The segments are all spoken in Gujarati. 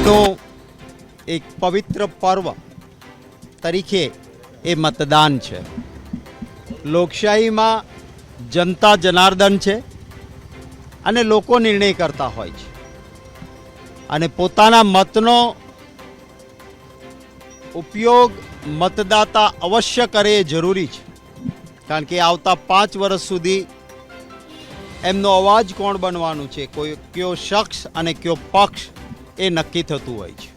આજનો એક પવિત્ર પર્વ તરીકે એ મતદાન છે। લોકશાહીમાં જનતા જનાર્દન છે અને લોકો નિર્ણય કરતા હોય છે અને પોતાના મતનો ઉપયોગ મતદાતા અવશ્ય કરે એ જરૂરી છે, કારણ કે આવતા 5 વર્ષ સુધી એમનો અવાજ કોણ બનવાનું છે, કયો શખ્સ અને કયો પક્ષ એ નક્કી થતું હોય છે।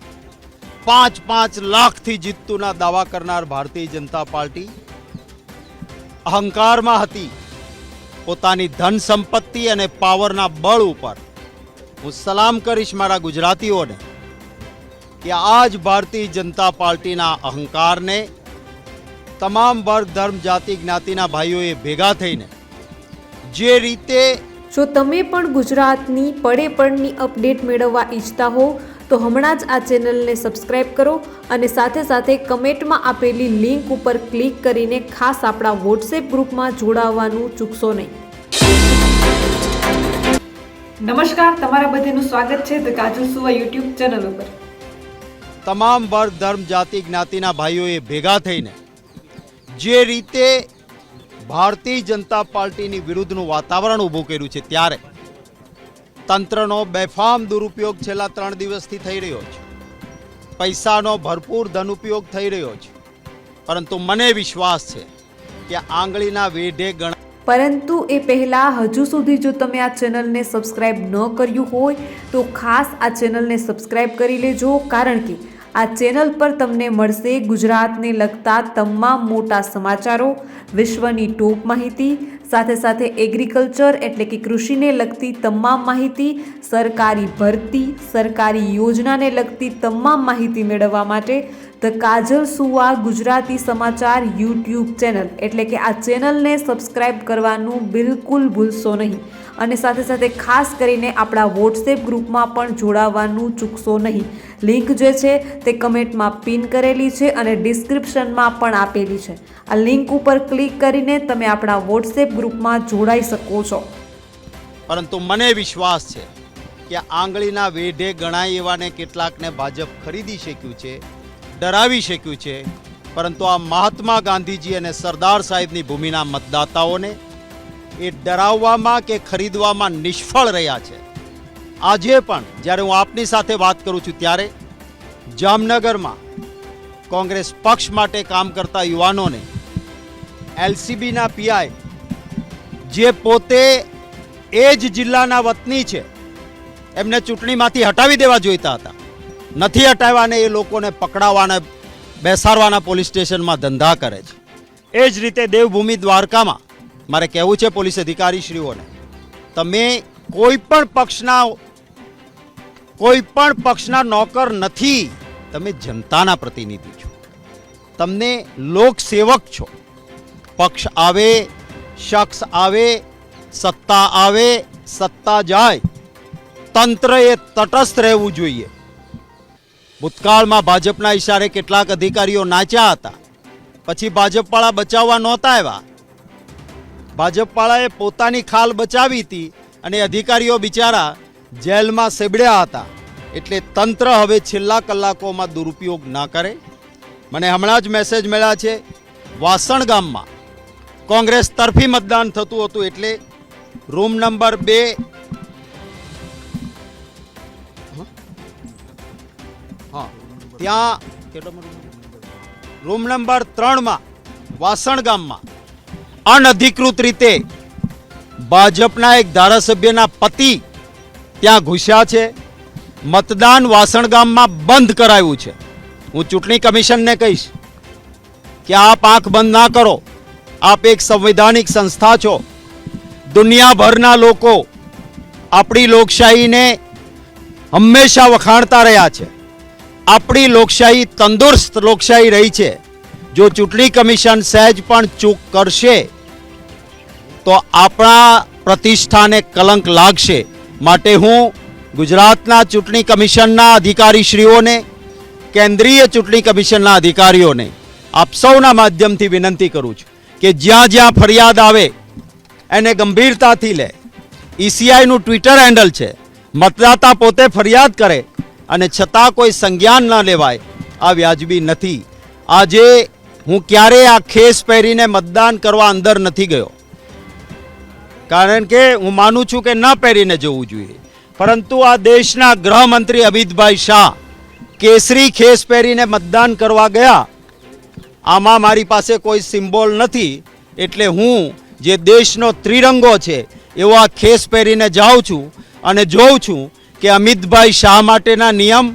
5 લાખથી જીતતુંના દાવા કરનાર ભારતીય જનતા પાર્ટી અહંકારમાં હતી। પોતાની ધન સંપત્તિ અને પાવરના બળ ઉપર હું સલામ કરીશ મારા ગુજરાતીઓને કે આજ ભારતીય જનતા પાર્ટીના અહંકારને તમામ વર્ગ ધર્મ જાતિ જ્ઞાતિના ભાઈઓએ ભેગા થઈને જે રીતે જો તમે પણ ગુજરાતની પડે પડની અપડેટ મેળવવા ઈચ્છતા હો તો હમણાં જ આ ચેનલને સબસ્ક્રાઇબ કરો અને સાથે સાથે કમેન્ટમાં આપેલી લિંક ઉપર ક્લિક કરીને ખાસ આપણા વોટ્સએપ ગ્રુપમાં જોડાવવાનું ચૂકશો નહીં। નમસ્કાર, તમારા બધાનું સ્વાગત છે ધ કાજલ સુવા યુટ્યુબ ચેનલ ઉપર। તમામ વર્ગ ધર્મ જાતિ જ્ઞાતિના ભાઈઓએ ભેગા થઈને જે રીતે ભારતીય જનતા પાર્ટીની વિરુદ્ધનું વાતાવરણ ઊભું કર્યું છે, ત્યારે તંત્રનો બેફામ દુરુપયોગ છેલ્લા 3 દિવસથી થઈ રહ્યો છે। પૈસાનો ભરપૂર ધનુપયોગ થઈ રહ્યો છે, પરંતુ મને વિશ્વાસ છે કે આંગળીના વેઢે ગણા। પરંતુ એ પહેલાં હજુ સુધી જો તમે આ ચેનલને સબસ્ક્રાઇબ ન કર્યું હોય તો ખાસ આ ચેનલને સબસ્ક્રાઇબ કરી લેજો, કારણ કે આ ચેનલ પર તમને મળશે ગુજરાતને લગતા તમામ મોટા સમાચારો, વિશ્વની ટોપ માહિતી, સાથે સાથે એગ્રીકલ્ચર એટલે કે કૃષિને લગતી તમામ માહિતી, સરકારી ભરતી, સરકારી યોજનાને લગતી તમામ માહિતી મેળવવા માટે ધ કાજલ સુવા ગુજરાતી સમાચાર યુટ્યુબ ચેનલ એટલે કે આ ચેનલને સબસ્ક્રાઇબ કરવાનું બિલકુલ ભૂલશો નહીં અને સાથે સાથે ખાસ કરીને આપણા વોટ્સએપ ગ્રુપમાં પણ જોડાવાનું ચૂકશો નહીં। લિંક જે છે તે કમેન્ટમાં પિન કરેલી છે અને ડિસ્ક્રિપ્શનમાં પણ આપેલી છે। આ લિંક ઉપર ક્લિક કરીને તમે આપણા વોટ્સએપ ગ્રુપમાં જોડાઈ શકો છો। પરંતુ મને વિશ્વાસ છે કે આંગળીના વેઢે ગણાય એવાને કેટલાકને ભાજપ ખરીદી શક્યું છે, ડરાવી શક્યું છે, પરંતુ આ મહાત્મા ગાંધીજી અને સરદાર સાહેબની ભૂમિના મતદાતાઓને એ ડરાવવામાં કે ખરીદવામાં નિષ્ફળ રહ્યા છે। આજે પણ જ્યારે હું આપની સાથે વાત કરું છું ત્યારે જામનગરમાં કોંગ્રેસ પક્ષ માટે કામ કરતા યુવાનોને એલસીબીના પીઆઈ જે પોતે એ જ જિલ્લાના વતની છે એમને ચૂંટણીમાંથી હટાવી દેવા જોઈતા હતા, નથી હટાવ્યા ને એ લોકોને પકડાવવાના બેસાડવાના પોલીસ સ્ટેશનમાં ધંધા કરે છે। એ જ રીતે દેવભૂમિ દ્વારકામાં મારે કહેવું છે પોલીસ અધિકારીશ્રીઓને, તમે કોઈ પણ પક્ષના નોકર નથી, તમે જનતાના પ્રતિનિધિ છો, તમને લોકસેવક છો। પક્ષ આવે, શખ્સ આવે, સત્તા આવે, સત્તા જાય, તંત્રએ તટસ્થ રહેવું જોઈએ। ભૂતકાળમાં ભાજપના ઇશારે કેટલાક અધિકારીઓ નાચ્યા હતા, પછી ભાજપવાળા બચાવવા નહોતા આવ્યા। ભાજપવાળાએ પોતાની ખાલ બચાવી હતી અને અધિકારીઓ બિચારા જેલમાં સેબડ્યા હતા। એટલે તંત્ર હવે છેલ્લા કલાકોમાં દુરુપયોગ ના કરે। મને હમણાં જ મેસેજ મળ્યા છે, વાસણ ગામમાં કોંગ્રેસ તરફી મતદાન થતું હતું, એટલે રૂમ નંબર 2 ત્યાં રૂમ નંબર 3માં વાસણ ગામમાં અનધિકૃત રીતે ભાજપના એક ધારાસભ્યના પતિ ત્યાં ઘૂસ્યા છે। મતદાન વાસણ ગામમાં બંધ કરાયું છે। હું ચૂંટણી કમિશનને કહીશ કે આપ આંખ બંધ ના કરો, આપ એક સંવૈધાનિક સંસ્થા છો। દુનિયાભરના લોકો આપણી લોકશાહીને હંમેશા વખાણતા રહ્યા છે। આપણી લોકશાહી તંદુરસ્ત લોકશાહી રહી છે। જો ચૂંટણી કમિશન સહેજ પણ ચૂક કરશે તો આપણા પ્રતિષ્ઠાને કલંક લાગશે। માટે હું ગુજરાતના ચૂંટણી કમિશનના અધિકારીશ્રીઓને, કેન્દ્રીય ચૂંટણી કમિશનના અધિકારીઓને આપ સૌના માધ્યમથી વિનંતી કરું છું કે જ્યાં જ્યાં ફરિયાદ આવે એને ગંભીરતાથી લે। ઈસીઆઈનું ટ્વિટર હેન્ડલ છે, મતદાતા પોતે ફરિયાદ કરે અને છતાં કોઈ સંજ્ઞાન ન લેવાય, આ વ્યાજબી નથી. આજે હું ક્યારેય આ ખેસ પહેરીને મતદાન કરવા અંદર નથી ગયો, કારણ કે હું માનું છું કે ન પહેરીને જવું જોઈએ. પરંતુ આ દેશના ગૃહમંત્રી અમિતભાઈ શાહ કેસરી ખેસ પહેરીને મતદાન કરવા ગયા. આમાં મારી પાસે કોઈ સિમ્બોલ નથી, એટલે હું જે દેશનો ત્રિરંગો છે એવો આ ખેસ પહેરીને જાઉં છું અને જોઉં છું કે અમિતભાઈ શાહ માટેના નિયમ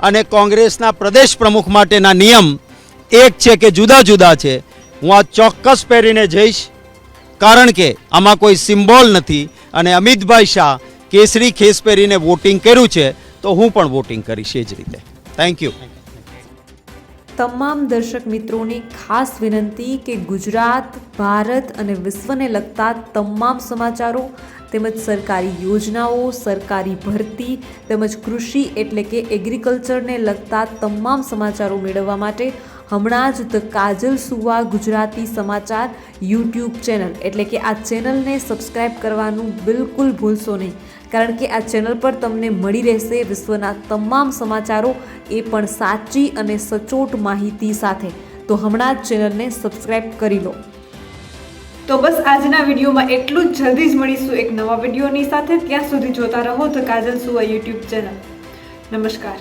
અને કોંગ્રેસના પ્રદેશ પ્રમુખ માટેના નિયમ એક છે કે જુદા જુદા છે. હું આ ચોક્કસ પહેરીને જઈશ, કારણ કે આમાં કોઈ સિમ્બોલ નથી. અને અમિતભાઈ શાહ કેસરી ખેસ પહેરીને વોટિંગ કર્યું છે તો હું પણ વોટિંગ કરીશ એ જ રીતે. Thank you. તમામ દર્શક મિત્રોને ખાસ વિનંતી કે ગુજરાત, ભારત અને વિશ્વને લગતા તમામ સમાચારો તેમજ સરકારી યોજનાઓ, સરકારી ભરતી તેમજ કૃષિ એટલે કે એગ્રીકલ્ચરને લગતા તમામ સમાચારો મેળવવા માટે હમણાં જ ધ કાજલ સુવા ગુજરાતી સમાચાર યુટ્યુબ ચેનલ એટલે કે આ ચેનલને સબસ્ક્રાઈબ કરવાનું બિલકુલ ભૂલશો નહીં, કારણ કે આ ચેનલ પર તમને મળી રહેશે વિશ્વના તમામ સમાચારો, એ પણ સાચી અને સચોટ માહિતી સાથે. તો હમણાં જ ચેનલને સબસ્ક્રાઈબ કરી લો. તો બસ આજના વિડીયોમાં એટલું જ. જલ્દી જ મળીશું એક નવા વિડીયોની સાથે. ત્યાં સુધી જોતા રહો ધ કાજલ સુવા યુટ્યુબ ચેનલ. નમસ્કાર.